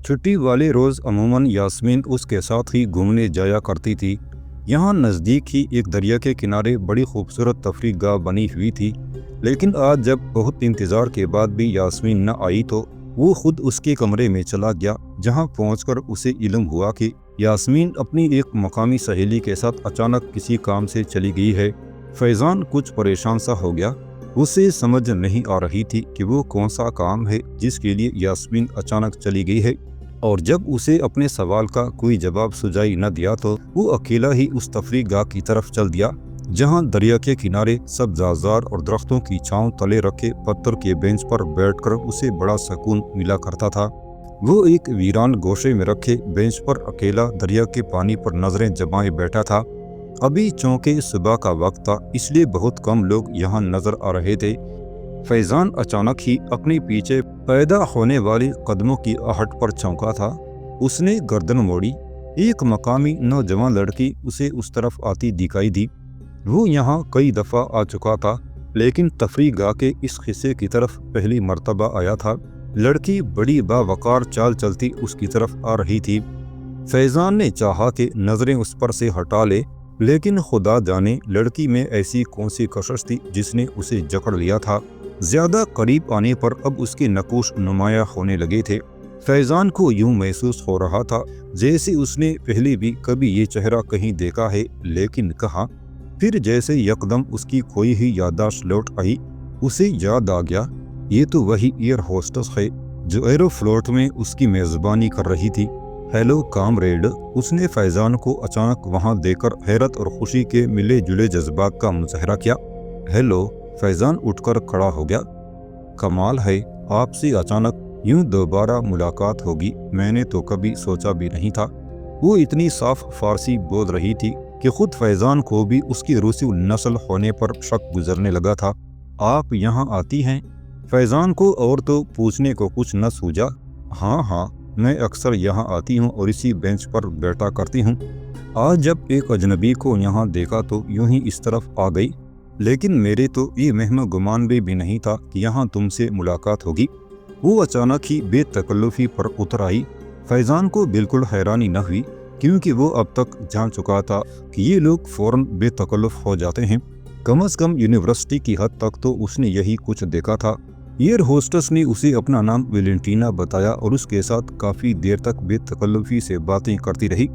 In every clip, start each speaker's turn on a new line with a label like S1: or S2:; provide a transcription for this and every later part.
S1: چھٹی والے روز عموماً یاسمین اس کے ساتھ ہی گھومنے جایا کرتی تھی۔ یہاں نزدیک ہی ایک دریا کے کنارے بڑی خوبصورت تفریح گاہ بنی ہوئی تھی، لیکن آج جب بہت انتظار کے بعد بھی یاسمین نہ آئی تو وہ خود اس کے کمرے میں چلا گیا، جہاں پہنچ کر اسے علم ہوا کہ یاسمین اپنی ایک مقامی سہیلی کے ساتھ اچانک کسی کام سے چلی گئی ہے۔ فیضان کچھ پریشان سا ہو گیا۔ اسے سمجھ نہیں آ رہی تھی کہ وہ کون سا کام ہے جس کے لیے یاسمین اچانک چلی گئی ہے، اور جب اسے اپنے سوال کا کوئی جواب سجائی نہ دیا تو وہ اکیلا ہی اس تفریح گاہ کی طرف چل دیا، جہاں دریا کے کنارے سبزار اور درختوں کی چھاؤں تلے رکھے پتھر کے بینچ پر بیٹھ کر اسے بڑا سکون ملا کرتا تھا۔ وہ ایک ویران گوشے میں رکھے بینچ پر اکیلا دریا کے پانی پر نظریں جمائے بیٹھا تھا۔ ابھی چونکہ صبح کا وقت تھا، اس لیے بہت کم لوگ یہاں نظر آ رہے تھے۔ فیضان اچانک ہی اپنے پیچھے پیدا ہونے والی قدموں کی آہٹ پر چونکا تھا۔ اس نے گردن موڑی۔ ایک مقامی نوجوان لڑکی اسے اس طرف آتی دکھائی دی۔ وہ یہاں کئی دفعہ آ چکا تھا، لیکن تفریح گاہ کے اس حصے کی طرف پہلی مرتبہ آیا تھا۔ لڑکی بڑی باوقار چال چلتی اس کی طرف آ رہی تھی۔ فیضان نے چاہا کہ نظریں اس پر سے ہٹا لے، لیکن خدا جانے لڑکی میں ایسی کون سی کشش تھی جس نے اسے جکڑ لیا تھا۔ زیادہ قریب آنے پر اب اس کے نقوش نمایاں ہونے لگے تھے۔ فیضان کو یوں محسوس ہو رہا تھا جیسے اس نے پہلے بھی کبھی یہ چہرہ کہیں دیکھا ہے، لیکن کہاں۔ پھر جیسے یکدم اس کی کوئی ہی یادداشت لوٹ آئی۔ اسے یاد آ گیا، یہ تو وہی ایئر ہوسٹس ہے جو ایرو فلوٹ میں اس کی میزبانی کر رہی تھی۔ ہیلو کامریڈ، اس نے فیضان کو اچانک وہاں دیکھ کر حیرت اور خوشی کے ملے جلے جذبات کا مظاہرہ کیا۔ ہیلو، فیضان اٹھ کر کھڑا ہو گیا۔ کمال ہے، آپ سے اچانک یوں دوبارہ ملاقات ہوگی، میں نے تو کبھی سوچا بھی نہیں تھا۔ وہ اتنی صاف فارسی بول رہی تھی کہ خود فیضان کو بھی اس کی روسی نسل ہونے پر شک گزرنے لگا تھا۔ آپ یہاں آتی ہیں؟ فیضان کو اور تو پوچھنے کو کچھ نہ سوجا۔ ہاں، میں اکثر یہاں آتی ہوں اور اسی بینچ پر بیٹھا کرتی ہوں۔ آج جب ایک اجنبی کو یہاں دیکھا تو یوں ہی اس طرف آ گئی، لیکن میرے تو یہ وہم گمان بھی نہیں تھا کہ یہاں تم سے ملاقات ہوگی۔ وہ اچانک ہی بے تکلفی پر اتر آئی۔ فیضان کو بالکل حیرانی نہ ہوئی، کیونکہ وہ اب تک جان چکا تھا کہ یہ لوگ فوراً بے تکلف ہو جاتے ہیں۔ کم از کم یونیورسٹی کی حد تک تو اس نے یہی کچھ دیکھا تھا۔ ایئر ہوسٹس نے اسے اپنا نام ویلنٹینا بتایا اور اس کے ساتھ کافی دیر تک بے تکلفی سے باتیں کرتی رہی۔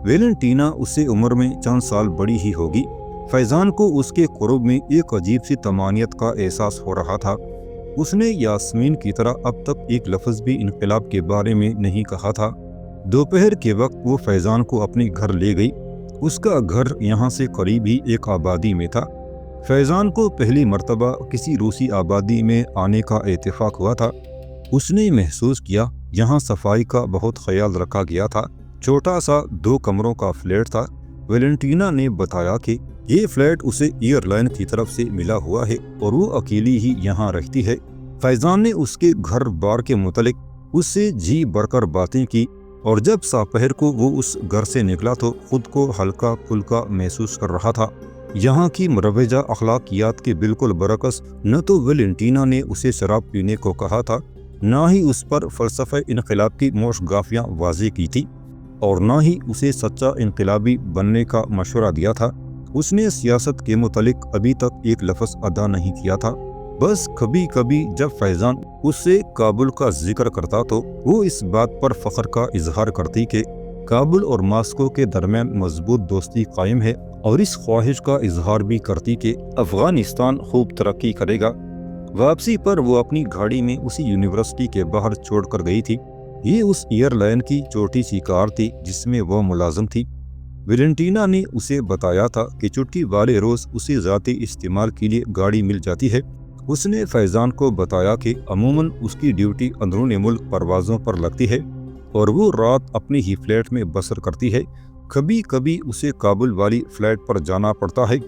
S1: ویلنٹینا اس سے عمر میں چند سال بڑی ہی ہوگی۔ فیضان کو اس کے قرب میں ایک عجیب سی طمانینت کا احساس ہو رہا تھا۔ اس نے یاسمین کی طرح اب تک ایک لفظ بھی انقلاب کے بارے میں نہیں کہا تھا۔ دوپہر کے وقت وہ فیضان کو اپنے گھر لے گئی۔ اس کا گھر یہاں سے قریب ہی ایک آبادی میں تھا۔ فیضان کو پہلی مرتبہ کسی روسی آبادی میں آنے کا اتفاق ہوا تھا۔ اس نے محسوس کیا یہاں صفائی کا بہت خیال رکھا گیا تھا۔ چھوٹا سا 2 کمروں کا فلیٹ تھا۔ ویلنٹینا نے بتایا کہ یہ فلیٹ اسے ایئر لائن کی طرف سے ملا ہوا ہے اور وہ اکیلی ہی یہاں رہتی ہے۔ فیضان نے اس کے گھر بار کے متعلق اس سے جی بڑھ کر باتیں کی، اور جب سپہر کو وہ اس گھر سے نکلا تو خود کو ہلکا پھلکا محسوس کر رہا تھا۔ یہاں کی مروجہ اخلاقیات کے بالکل برعکس، نہ تو ویلنٹینا نے اسے شراب پینے کو کہا تھا، نہ ہی اس پر فلسفہ انقلاب کی موش گافیاں واضح کی تھی، اور نہ ہی اسے سچا انقلابی بننے کا مشورہ دیا تھا۔ اس نے سیاست کے متعلق ابھی تک ایک لفظ ادا نہیں کیا تھا۔ بس کبھی کبھی جب فیضان اس سے کابل کا ذکر کرتا تو وہ اس بات پر فخر کا اظہار کرتی کہ کابل اور ماسکو کے درمیان مضبوط دوستی قائم ہے، اور اس خواہش کا اظہار بھی کرتی کہ افغانستان خوب ترقی کرے گا۔ واپسی پر وہ اپنی گاڑی میں اسی یونیورسٹی کے باہر چھوڑ کر گئی تھی۔ یہ اس ایئر لائن کی چھوٹی سی کار تھی جس میں وہ ملازم تھی۔ ویلنٹینا نے اسے بتایا تھا کہ چھٹی والے روز اسے ذاتی استعمال کے لیے گاڑی مل جاتی ہے۔ اس نے فیضان کو بتایا کہ عموماً اس کی ڈیوٹی اندرون ملک پروازوں پر لگتی ہے اور وہ رات اپنے ہی فلیٹ میں بسر کرتی ہے۔ کبھی کبھی اسے کابل والی فلیٹ پر جانا پڑتا ہے۔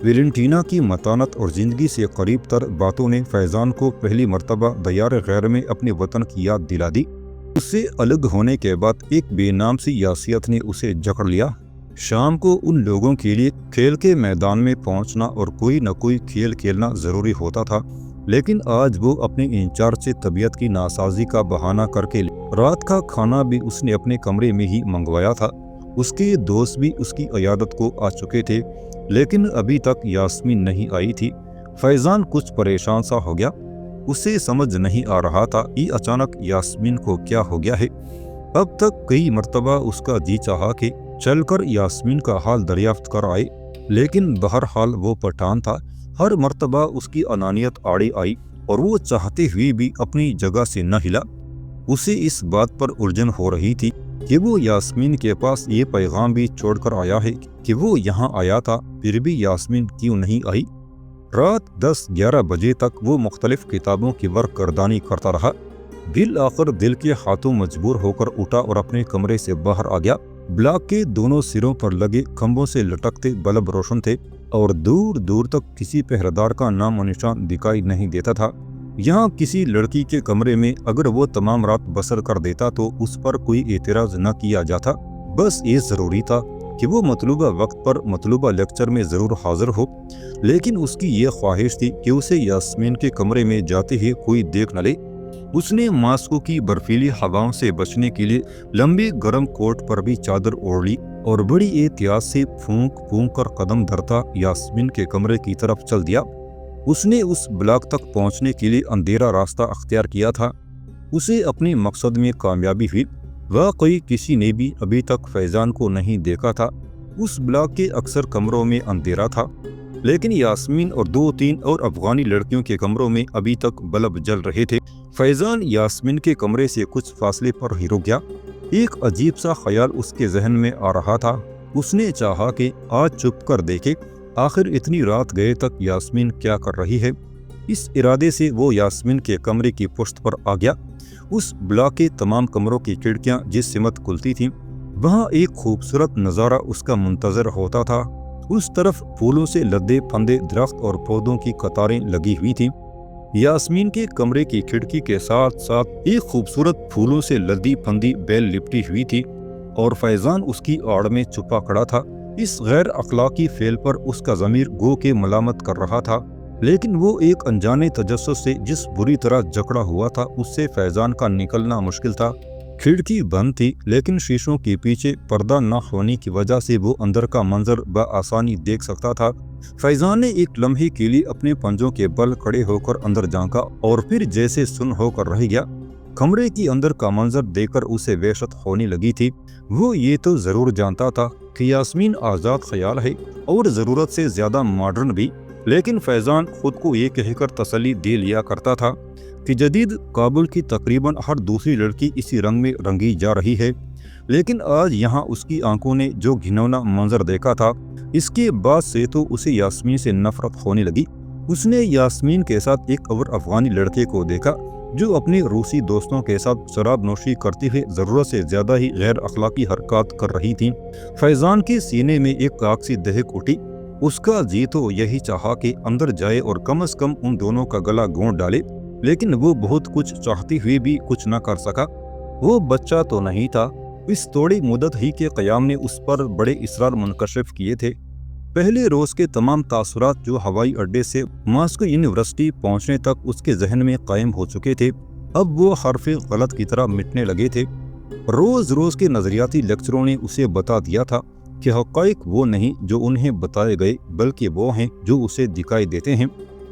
S1: ویلنٹینا کی متانت اور زندگی سے قریب تر باتوں نے فیضان کو پہلی مرتبہ دیار غیر میں اپنے وطن کی یاد دلا دی۔ اس سے الگ ہونے کے بعد ایک بے نام سی یاسیت نے اسے جکڑ لیا۔ شام کو ان لوگوں کے لیے کھیل کے میدان میں پہنچنا اور کوئی نہ کوئی کھیل کھیلنا ضروری ہوتا تھا۔ लेकिन आज वो अपने इंचार्ज से तबीयत की नासाजी का बहाना करके रात का खाना भी उसने अपने कमरे में ही मंगवाया था। उसके दोस्त भी उसकी इयादत को आ चुके थे, लेकिन अभी तक यास्मीन नहीं आई थी। फैजान कुछ परेशान सा हो गया। उसे समझ नहीं आ रहा था कि अचानक यास्मीन को क्या हो गया है। अब तक कई मर्तबा उसका जी चाहा कि चलकर यास्मीन का हाल दरियाफ्त कर आए, लेकिन बहरहाल वो पठान था। हर मर्तबा उसकी अनानियत आड़े आई और वो चाहते हुए भी अपनी जगह से न हिला। उसे इस बात पर उलझन हो रही थी कि वो यास्मीन के पास ये पैगाम भी छोड़कर आया है कि वो यहाँ आया था, फिर भी यास्मीन क्यों नहीं आई। रात 10-11 बजे तक वो मुख्तलिफ किताबों की वर्क गर्दानी करता रहा। दिल आखिर दिल के हाथों मजबूर होकर उठा और अपने कमरे से बाहर आ गया। ब्लॉक के दोनों सिरों पर लगे खंभों से लटकते बल्ब रोशन थे और दूर दूर तक किसी पहरेदार का नाम और निशान दिखाई नहीं देता था। यहाँ किसी लड़की के कमरे में अगर वो तमाम रात बसर कर देता तो उस पर कोई एतराज न किया जाता। बस ये ज़रूरी था कि वो मतलूबा वक्त पर मतलूबा लेक्चर में ज़रूर हाजिर हो। लेकिन उसकी ये ख्वाहिश थी कि उसे यास्मीन के कमरे में जाते ही कोई देख न ले। उसने मास्को की बर्फीली हवाओं से बचने के लिए लंबे गर्म कोट पर भी चादर ओढ़ ली और बड़ी एहतियात से फूंक फूंक कर कदम धरता यास्मीन के कमरे की तरफ चल दिया। उसने उस ब्लॉक तक पहुंचने के लिए अंधेरा रास्ता अख्तियार किया था। उसे अपने मकसद में कामयाबी हुई। वाकई किसी ने भी अभी तक फैजान को नहीं देखा था। उस ब्लॉक के अक्सर कमरों में अंधेरा था, लेकिन यास्मीन और 2-3 और अफगानी लड़कियों के कमरों में अभी तक बल्ब जल रहे थे। फैजान यास्मीन के कमरे से कुछ फासले पर ही रुक गया। एक अजीब सा ख्याल उसके जहन में आ रहा था। उसने चाहा कि आज चुप कर देखे, आखिर इतनी रात गए तक यास्मीन क्या कर रही है। इस इरादे से वो यास्मीन के कमरे की पुश्त पर आ गया। उस ब्लॉक के तमाम कमरों की खिड़कियां जिस सिमत खुलती थीं, वहाँ एक खूबसूरत नज़ारा उसका मुंतजर होता था। उस तरफ फूलों से लदे फंदे दरख्त और पौधों की कतारें लगी हुई थीं। यास्मीन के कमरे की खिड़की के साथ साथ एक खूबसूरत फूलों से लदी फंदी बेल लिपटी हुई थी और फैजान उसकी आड़ में छुपा खड़ा था। इस गैर अखलाकी फेल पर उसका ज़मीर गो के मलामत कर रहा था, लेकिन वो एक अनजाने तजस्सुस से जिस बुरी तरह जकड़ा हुआ था उससे फैजान का निकलना मुश्किल था। खिड़की बंद थी, लेकिन शीशों के पीछे पर्दा न होने की वजह से वो अंदर का मंजर बआसानी देख सकता था। फैजान ने एक लम्हे के लिए अपने पंजों के बल खड़े होकर अंदर झांका और फिर जैसे सुन होकर रह गया। कमरे के अंदर का मंजर देखकर उसे वहशत होने लगी थी। वो ये तो जरूर जानता था कि यास्मीन आज़ाद ख्याल है और ज़रूरत से ज़्यादा मॉडर्न भी, लेकिन फैजान खुद को ये कहकर तसल्ली दे लिया करता था कि जदीद काबुल की तकरीबन हर दूसरी लड़की इसी रंग में रंगी जा रही है। लेकिन आज यहाँ उसकी आंखों ने जो घिनौना मंजर देखा था, इसके बाद से तो उसे यास्मीन से नफरत होने लगी। उसने यास्मीन के साथ एक और अफगानी लड़के को देखा जो अपने रूसी दोस्तों के साथ शराब नोशी करते हुए ज़रूरत से ज़्यादा ही गैर अखलाकी हरकत कर रही थी। फैजान के सीने में एक आग सी दहक उठी। उसका जी तो यही चाहा कि अंदर जाए और कम से कम उन दोनों का गला घोंट डाले, लेकिन वो बहुत कुछ चाहते हुए भी कुछ न कर सका। वो बच्चा तो नहीं था। इस थोड़ी मुद्दत ही के क़याम ने उस पर बड़े इसरार मुनकशिफ किए थे। पहले रोज़ के तमाम तासुरात जो हवाई अड्डे से मास्को यूनिवर्सिटी पहुंचने तक उसके जहन में कायम हो चुके थे, अब वो हरफ गलत की तरह मिटने लगे थे। रोज़ रोज़ के नज़रियाती लेक्चरों ने उसे बता दिया था कि हक़ाइक़ वो नहीं जो उन्हें बताए गए, बल्कि वो हैं जो उसे दिखाई देते हैं।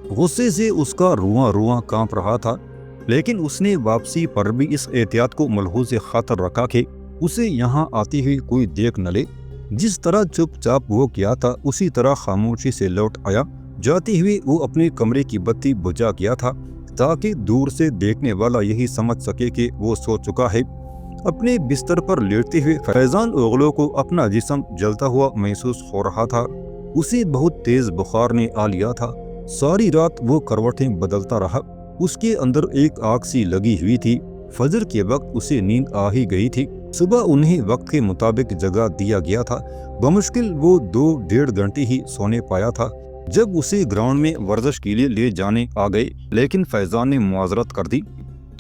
S1: गुस्से से उसका रुआं रुआं कांप रहा था, लेकिन उसने वापसी पर भी इस एहतियात को मलहूज़ खातर रखा कि उसे यहाँ आती हुई कोई देख न ले। जिस तरह चुपचाप वो किया था उसी तरह खामोशी से लौट आया। जाते हुए वो अपने कमरे की बत्ती बुझा गया था ताकि दूर से देखने वाला यही समझ सके कि वो सो चुका है। अपने बिस्तर पर लेटते हुए फैजान ओगलो को अपना जिस्म जलता हुआ महसूस हो रहा था। उसे बहुत तेज बुखार ने आ लिया था। सारी रात वो करवटें बदलता रहा। उसके अंदर एक आग सी लगी हुई थी। फजर के वक्त उसे नींद आ ही गई थी। सुबह उन्हें वक्त के मुताबिक जगह दिया गया था। बमुश्किल वो 2-1.5 घंटे ही सोने पाया था जब उसे ग्राउंड में वर्जिश के लिए ले जाने आ गए, लेकिन फैजान ने मुआजरत कर दी।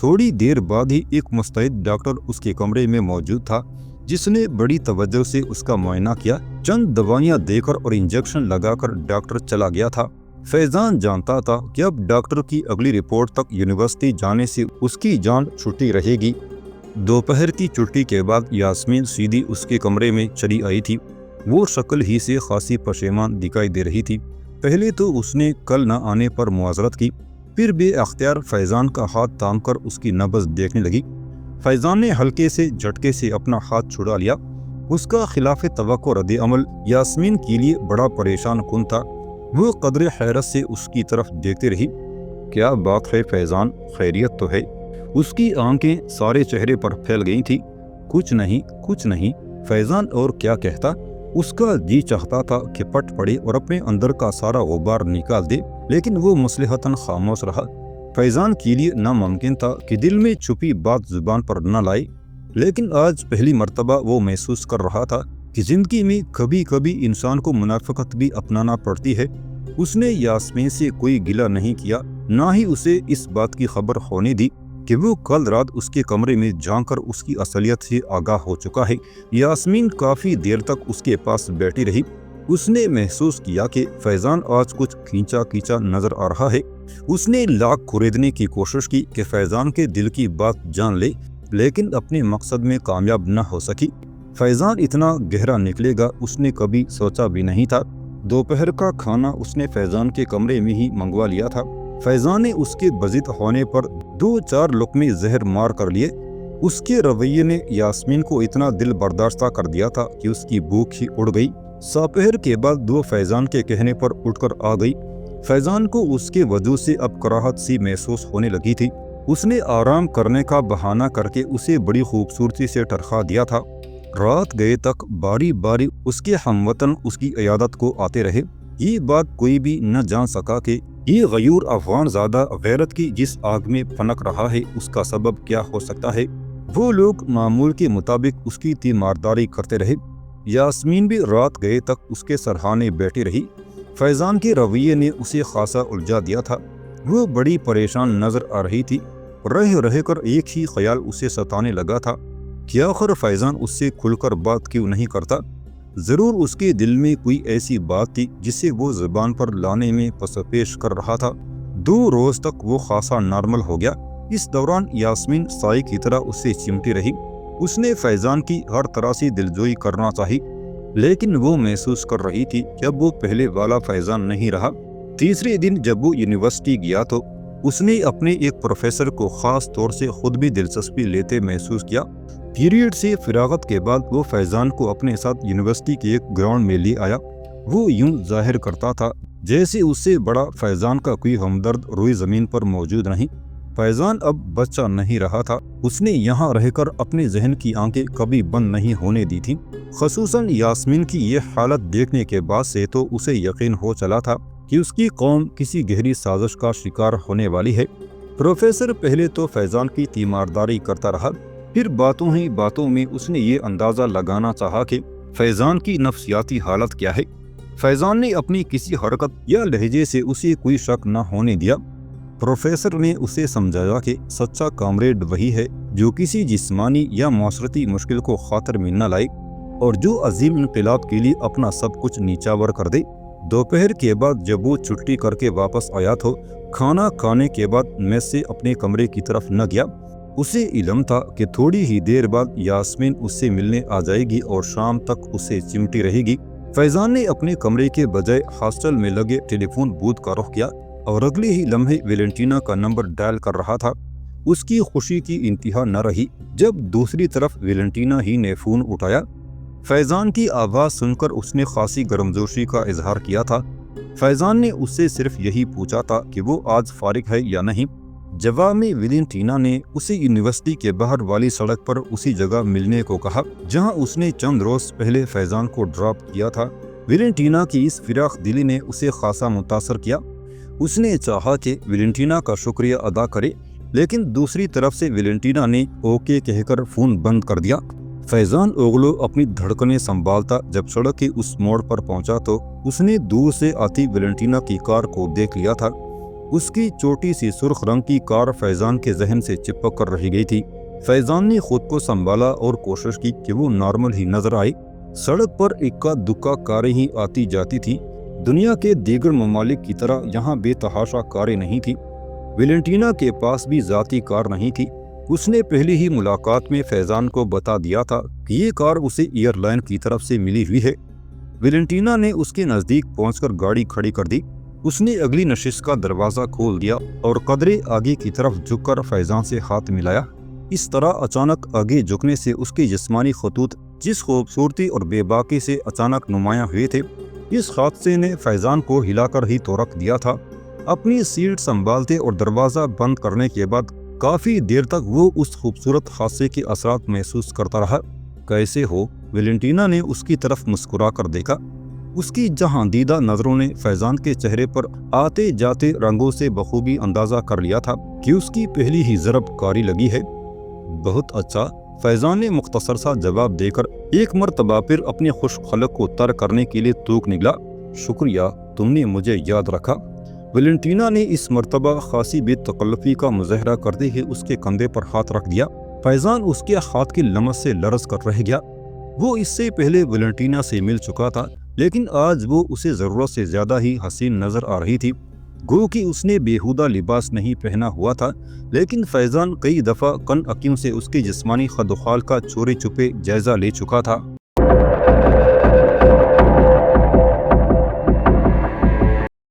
S1: थोड़ी देर बाद ही एक मुस्तैद डॉक्टर उसके कमरे में मौजूद था, जिसने बड़ी तवज्जो से उसका मुआयना किया। चंद दवाइयाँ देकर और इंजेक्शन लगाकर डॉक्टर चला गया था। फैजान जानता था कि अब डॉक्टर की अगली रिपोर्ट तक यूनिवर्सिटी जाने से उसकी जान छुट्टी रहेगी। दोपहर की छुट्टी के बाद यास्मीन सीधी उसके कमरे में चली आई थी। वो शक्ल ही से खासी पशेमान दिखाई दे रही थी। पहले तो उसने कल न आने पर मुआजरत की, फिर बेअख्तियार फैजान का हाथ थामकर उसकी नब्ज़ देखने लगी। फैजान ने हल्के से झटके से अपना हाथ छुड़ा लिया। उसका खिलाफ तवक्को रद्द अमल यास्मीन के लिए बड़ा परेशान कुन था। वो कदर हैरत से उसकी तरफ देखती रही। क्या बात है फैजान, खैरियत तो है? उसकी आंखें सारे चेहरे पर फैल गई थी। कुछ नहीं कुछ नहीं, फैजान और क्या कहता। उसका जी चाहता था कि पट पड़े और अपने अंदर का सारा गुबार निकाल दे, लेकिन वो मसलहतन खामोश रहा। फैजान के लिए नामुमकिन था कि दिल में छुपी बात जुबान पर न लाए, लेकिन आज पहली मर्तबा वो महसूस कर रहा था कि जिंदगी में कभी कभी इंसान को मुनाफिकत भी अपनाना पड़ती है। उसने यास्मीन से कोई गिला नहीं किया, ना ही उसे इस बात की खबर होने दी कि वो कल रात उसके कमरे में झांककर उसकी असलियत से आगाह हो चुका है। यास्मीन काफी देर तक उसके पास बैठी रही। उसने महसूस किया कि फैजान आज कुछ खींचा खींचा नजर आ रहा है। उसने लाख कुरेदने की कोशिश की कि फैजान के दिल की बात जान ले, लेकिन अपने मकसद में कामयाब न हो सकी। फैजान इतना गहरा निकलेगा उसने कभी सोचा भी नहीं था। दोपहर का खाना उसने फैजान के कमरे में ही मंगवा लिया था। फैजान ने उसके बजित होने पर 2-4 लुक़मे जहर मार कर लिए। उसके रवैये ने यास्मीन को इतना दिल बर्दाश्त कर दिया था कि उसकी भूख ही उड़ गई। दोपहर के बाद वो फैजान के कहने पर उठकर आ गई। फैजान को उसके वजूद से अब कराहत सी महसूस होने लगी थी। उसने आराम करने का बहाना करके उसे बड़ी खूबसूरती से टरखा दिया था। रात गए तक बारी बारी उसके हमवतन उसकी इयादत को आते रहे। ये बात कोई भी न जान सका कि ये गयूर अफगान ज़्यादा गैरत की जिस आग में फनक रहा है उसका सबब क्या हो सकता है। वो लोग मामूल के मुताबिक उसकी तीमारदारी करते रहे। यास्मीन भी रात गए तक उसके सरहाने बैठी रही। फैजान के रवैये ने उसे खासा उलझा दिया था। वो बड़ी परेशान नजर आ रही थी। रह रह कर एक ही ख्याल उसे सताने लगा था कि आखिर फैजान उससे खुलकर बात क्यों नहीं करता। जरूर उसके दिल में कोई ऐसी बात थी जिसे वो जुबान पर लाने में पसपेश कर रहा था। 2 रोज तक वो खासा नॉर्मल हो गया। इस दौरान यास्मीन साई की तरह उससे चिमटी रही। उसने फैजान की हर तरह से दिलजोई करना चाही, लेकिन वो महसूस कर रही थी कि अब वो पहले वाला फैजान नहीं रहा। तीसरे दिन जब वो यूनिवर्सिटी गया तो उसने अपने एक प्रोफेसर को खास तौर से खुद भी दिलचस्पी लेते महसूस किया। पीरियड से फिरागत के बाद वो फैजान को अपने साथ यूनिवर्सिटी के एक ग्राउंड में ले आया। वो यूं जाहिर करता था जैसे उससे बड़ा फैजान का कोई हमदर्द रोई जमीन पर मौजूद नहीं। फैजान अब बच्चा नहीं रहा था। उसने यहाँ रहकर अपने जहन की आंखें कभी बंद नहीं होने दी थी। खसूसन यास्मीन की ये हालत देखने के बाद से तो उसे यकीन हो चला था कि उसकी कौम किसी गहरी साजिश का शिकार होने वाली है। प्रोफेसर पहले तो फैजान की तीमारदारी करता रहा, फिर बातों ही बातों में उसने ये अंदाज़ा लगाना चाहा कि फैजान की नफ्सियाती हालत क्या है। फैजान ने अपनी किसी हरकत या लहजे से उसे कोई शक न होने दिया। प्रोफेसर ने उसे समझाया कि सच्चा कामरेड वही है जो किसी जिस्मानी या माशरती मुश्किल को खातर में न लाए और जो अजीम इनकलाब के लिए अपना सब कुछ नीचावर कर दे। दोपहर के बाद जब वो छुट्टी करके वापस आया तो खाना खाने के बाद मेस से अपने कमरे की तरफ न गया। उसे इल्म था कि थोड़ी ही देर बाद यास्मीन उससे मिलने आ जाएगी और शाम तक उसे चिमटी रहेगी। फैजान ने अपने कमरे के बजाय हॉस्टल में लगे टेलीफोन बूथ का रुख किया और अगले ही लम्हे वेलेंटीना का नंबर डायल कर रहा था। उसकी खुशी की इंतहा न रही जब दूसरी तरफ वेलेंटीना ही ने फोन उठाया। फैजान की आवाज़ सुनकर उसने खासी गर्मजोशी का इजहार किया था। फैजान ने उससे सिर्फ यही पूछा था कि वो आज फारिग है या नहीं। जवाब में वेलेंटीना ने उसे यूनिवर्सिटी के बाहर वाली सड़क पर उसी जगह मिलने को कहा जहां उसने चंद रोज पहले फैजान को ड्रॉप किया था। वेलेंटीना की इस फिराक दिली ने उसे खासा मुतासर किया। उसने चाहा कि वेलेंटीना का शुक्रिया अदा करे, लेकिन दूसरी तरफ से वेलेंटीना ने ओके कहकर फोन बंद कर दिया। फैजान ओगलो अपनी धड़कनें संभालता जब सड़क के उस मोड़ पर पहुंचा तो उसने दूर से आती वेलेंटीना की कार को देख लिया था। उसकी छोटी सी सुर्ख रंग की कार फैजान के जहन से चिपक कर रह गई थी। फैजान ने खुद को संभाला और कोशिश की कि वो नॉर्मल ही नजर आए। सड़क पर इक्का दुक्का कारें ही आती जाती थी। دنیا کے دیگر ممالک کی طرح یہاں بے تحاشا کاریں نہیں تھی۔ ویلنٹینا کے پاس بھی ذاتی کار نہیں تھی۔ اس نے پہلی ہی ملاقات میں فیضان کو بتا دیا تھا کہ یہ کار اسے ایئر لائن کی طرف سے ملی ہوئی ہے۔ ویلنٹینا نے اس کے نزدیک پہنچ کر گاڑی کھڑی کر دی۔ اس نے اگلی نشست کا دروازہ کھول دیا اور قدرے آگے کی طرف جھک کر فیضان سے ہاتھ ملایا۔ اس طرح اچانک آگے جھکنے سے اس کے جسمانی خطوط جس خوبصورتی اور بے باکی سے اچانک نمایاں ہوئے تھے، اس حادثے نے فیضان کو ہلا کر ہی تو رکھ دیا تھا۔ اپنی سیٹ سنبھالتے اور دروازہ بند کرنے کے بعد کافی دیر تک وہ اس خوبصورت حادثے کے اثرات محسوس کرتا رہا۔ کیسے ہو؟ ویلنٹینا نے اس کی طرف مسکرا کر دیکھا۔ اس کی جہاں دیدہ نظروں نے فیضان کے چہرے پر آتے جاتے رنگوں سے بخوبی اندازہ کر لیا تھا کہ اس کی پہلی ہی ضرب کاری لگی ہے۔ بہت اچھا، فیضان نے مختصر سا جواب دے کر ایک مرتبہ پھر اپنے خوش خلق کو ترک کرنے کے لیے توک نکلا۔ شکریہ، تم نے مجھے یاد رکھا۔ ویلنٹینا نے اس مرتبہ خاصی بے تکلفی کا مظاہرہ کرتے ہوئے اس کے کندھے پر ہاتھ رکھ دیا۔ فیضان اس کے ہاتھ کی لمس سے لرز کر رہ گیا۔ وہ اس سے پہلے ویلنٹینا سے مل چکا تھا، لیکن آج وہ اسے ضرورت سے زیادہ ہی حسین نظر آ رہی تھی۔ گو کہ اس نے بیہودہ لباس نہیں پہنا ہوا تھا، لیکن فیضان کئی دفعہ کن عقیم سے اس کے جسمانی خد و خال کا چوری چھپے جائزہ لے چکا تھا۔